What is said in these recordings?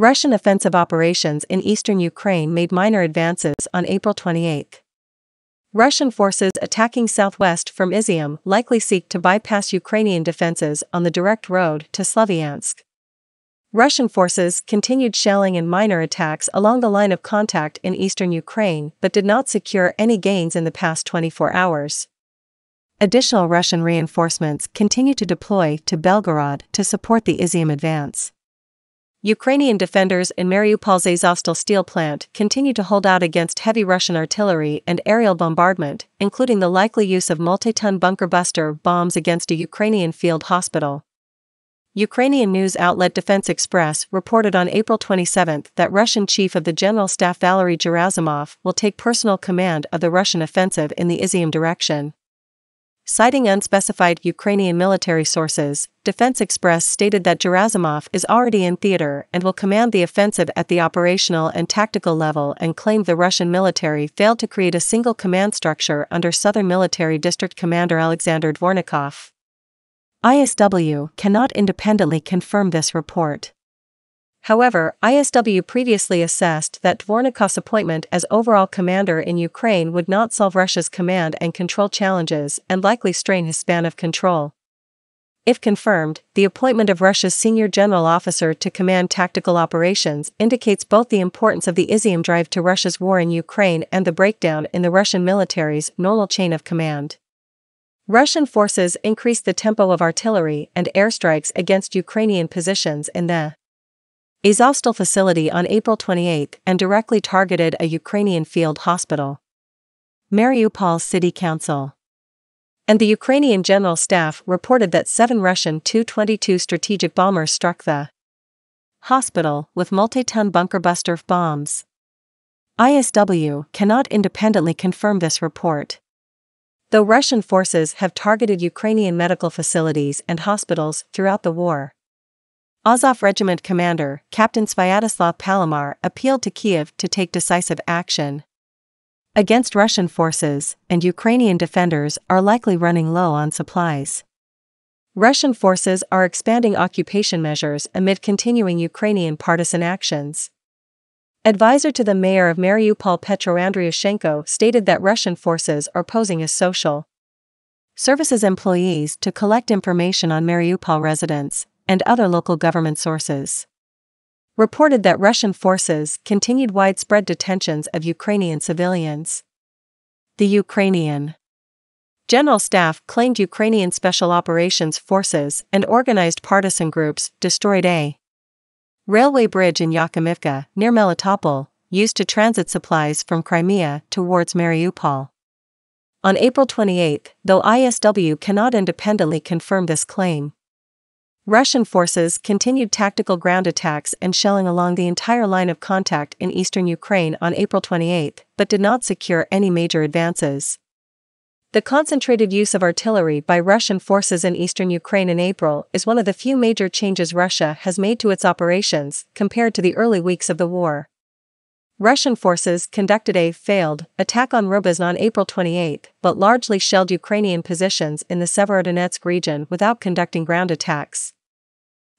Russian offensive operations in eastern Ukraine made minor advances on April 28. Russian forces attacking southwest from Izyum likely seek to bypass Ukrainian defenses on the direct road to Slovyansk. Russian forces continued shelling and minor attacks along the line of contact in eastern Ukraine but did not secure any gains in the past 24 hours. Additional Russian reinforcements continue to deploy to Belgorod to support the Izyum advance. Ukrainian defenders in Mariupol's Azovstal steel plant continue to hold out against heavy Russian artillery and aerial bombardment, including the likely use of multi-ton bunker buster bombs against a Ukrainian field hospital. Ukrainian news outlet Defense Express reported on April 27 that Russian Chief of the General Staff Valery Gerasimov will take personal command of the Russian offensive in the Izyum direction. Citing unspecified Ukrainian military sources, Defense Express stated that Gerasimov is already in theater and will command the offensive at the operational and tactical level, and claimed the Russian military failed to create a single command structure under Southern Military District Commander Alexander Dvornikov. ISW cannot independently confirm this report. However, ISW previously assessed that Dvornikov's appointment as overall commander in Ukraine would not solve Russia's command and control challenges and likely strain his span of control. If confirmed, the appointment of Russia's senior general officer to command tactical operations indicates both the importance of the Izyum drive to Russia's war in Ukraine and the breakdown in the Russian military's normal chain of command. Russian forces increased the tempo of artillery and airstrikes against Ukrainian positions in the Azovstal facility on April 28 and directly targeted a Ukrainian field hospital. Mariupol City Council and the Ukrainian General Staff reported that 7 Russian Tu-22 strategic bombers struck the hospital with multi-ton bunker buster bombs. ISW cannot independently confirm this report. Though Russian forces have targeted Ukrainian medical facilities and hospitals throughout the war. Azov Regiment Commander, Captain Sviatoslav Palomar, appealed to Kiev to take decisive action against Russian forces, and Ukrainian defenders are likely running low on supplies. Russian forces are expanding occupation measures amid continuing Ukrainian partisan actions. Advisor to the mayor of Mariupol Petro Andriushenko stated that Russian forces are posing as social services employees to collect information on Mariupol residents and other local government sources. Reported that Russian forces continued widespread detentions of Ukrainian civilians. The Ukrainian General Staff claimed Ukrainian Special Operations Forces and organized partisan groups destroyed a railway bridge in Yakimivka, near Melitopol, used to transit supplies from Crimea towards Mariupol. On April 28, though ISW cannot independently confirm this claim, Russian forces continued tactical ground attacks and shelling along the entire line of contact in eastern Ukraine on April 28, but did not secure any major advances. The concentrated use of artillery by Russian forces in eastern Ukraine in April is one of the few major changes Russia has made to its operations compared to the early weeks of the war. Russian forces conducted a failed attack on Rubizn on April 28, but largely shelled Ukrainian positions in the Severodonetsk region without conducting ground attacks.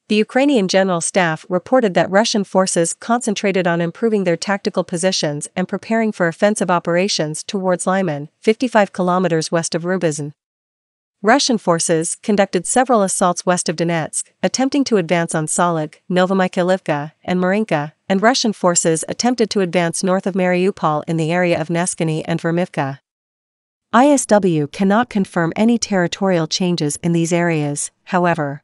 The Ukrainian General Staff reported that Russian forces concentrated on improving their tactical positions and preparing for offensive operations towards Lyman, 55 kilometers west of Rubizn. Russian forces conducted several assaults west of Donetsk, attempting to advance on Solig, Novomykhailivka, and Marinka, and Russian forces attempted to advance north of Mariupol in the area of Neskany and Vermivka. ISW cannot confirm any territorial changes in these areas, however.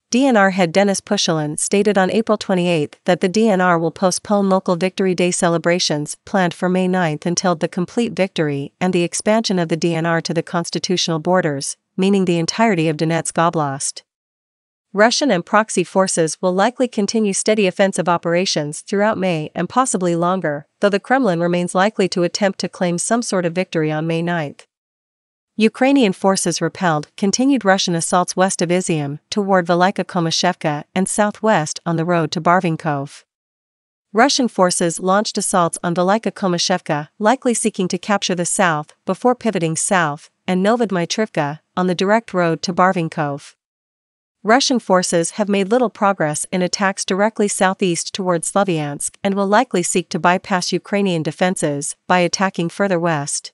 DNR head Denis Pushilin stated on April 28 that the DNR will postpone local Victory Day celebrations planned for May 9 until the complete victory and the expansion of the DNR to the constitutional borders, meaning the entirety of Donetsk Oblast. Russian and proxy forces will likely continue steady offensive operations throughout May and possibly longer, though the Kremlin remains likely to attempt to claim some sort of victory on May 9. Ukrainian forces repelled continued Russian assaults west of Izyum toward Velika Komishevka and southwest on the road to Barvinkov. Russian forces launched assaults on Velika Komishevka, likely seeking to capture the south before pivoting south, and Novodmitrivka, on the direct road to Barvinkov. Russian forces have made little progress in attacks directly southeast towards Slovyansk and will likely seek to bypass Ukrainian defenses by attacking further west.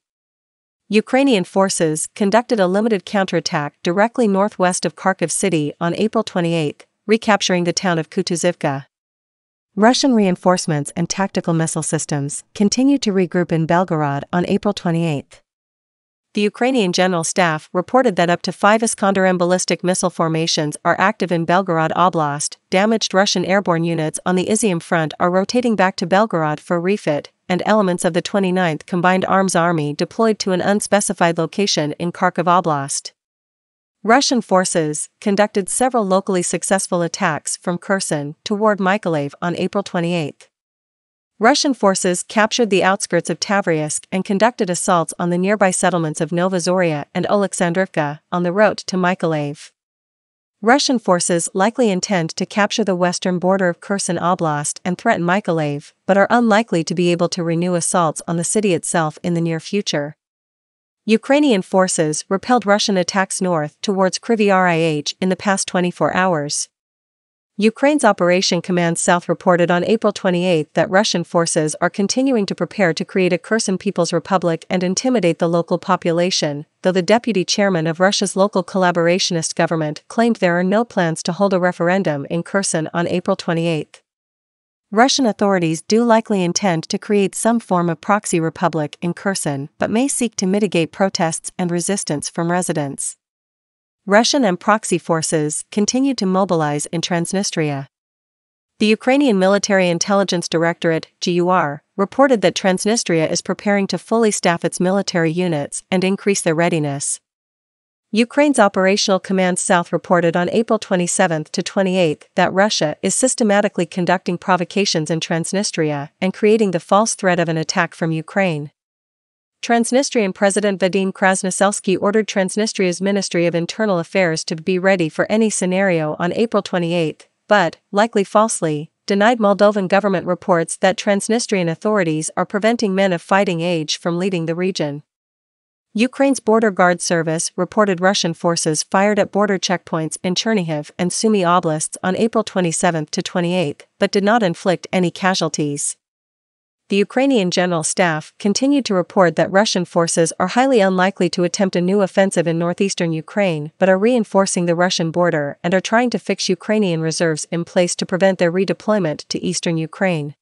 Ukrainian forces conducted a limited counterattack directly northwest of Kharkiv city on April 28, recapturing the town of Kutuzivka. Russian reinforcements and tactical missile systems continued to regroup in Belgorod on April 28. The Ukrainian General Staff reported that up to 5 Iskander-M ballistic missile formations are active in Belgorod Oblast. Damaged Russian airborne units on the Izyum front are rotating back to Belgorod for refit, and elements of the 29th Combined Arms Army deployed to an unspecified location in Kharkiv Oblast. Russian forces conducted several locally successful attacks from Kherson toward Mykolaiv on April 28. Russian forces captured the outskirts of Tavriisk and conducted assaults on the nearby settlements of Nova Zoria and Oleksandrivka on the route to Mykolaiv. Russian forces likely intend to capture the western border of Kherson Oblast and threaten Mykolaiv, but are unlikely to be able to renew assaults on the city itself in the near future. Ukrainian forces repelled Russian attacks north towards Kryvyi Rih in the past 24 hours. Ukraine's Operation Command South reported on April 28 that Russian forces are continuing to prepare to create a Kherson People's Republic and intimidate the local population, though the deputy chairman of Russia's local collaborationist government claimed there are no plans to hold a referendum in Kherson on April 28. Russian authorities do likely intend to create some form of proxy republic in Kherson but may seek to mitigate protests and resistance from residents. Russian and proxy forces continue to mobilize in Transnistria. The Ukrainian Military Intelligence Directorate, GUR, reported that Transnistria is preparing to fully staff its military units and increase their readiness. Ukraine's Operational Command South reported on April 27 to 28 that Russia is systematically conducting provocations in Transnistria and creating the false threat of an attack from Ukraine. Transnistrian President Vadim Krasnoselsky ordered Transnistria's Ministry of Internal Affairs to be ready for any scenario on April 28, but, likely falsely, denied Moldovan government reports that Transnistrian authorities are preventing men of fighting age from leading the region. Ukraine's Border Guard Service reported Russian forces fired at border checkpoints in Chernihiv and Sumy oblasts on April 27 to 28, but did not inflict any casualties. The Ukrainian General Staff continued to report that Russian forces are highly unlikely to attempt a new offensive in northeastern Ukraine but are reinforcing the Russian border and are trying to fix Ukrainian reserves in place to prevent their redeployment to eastern Ukraine.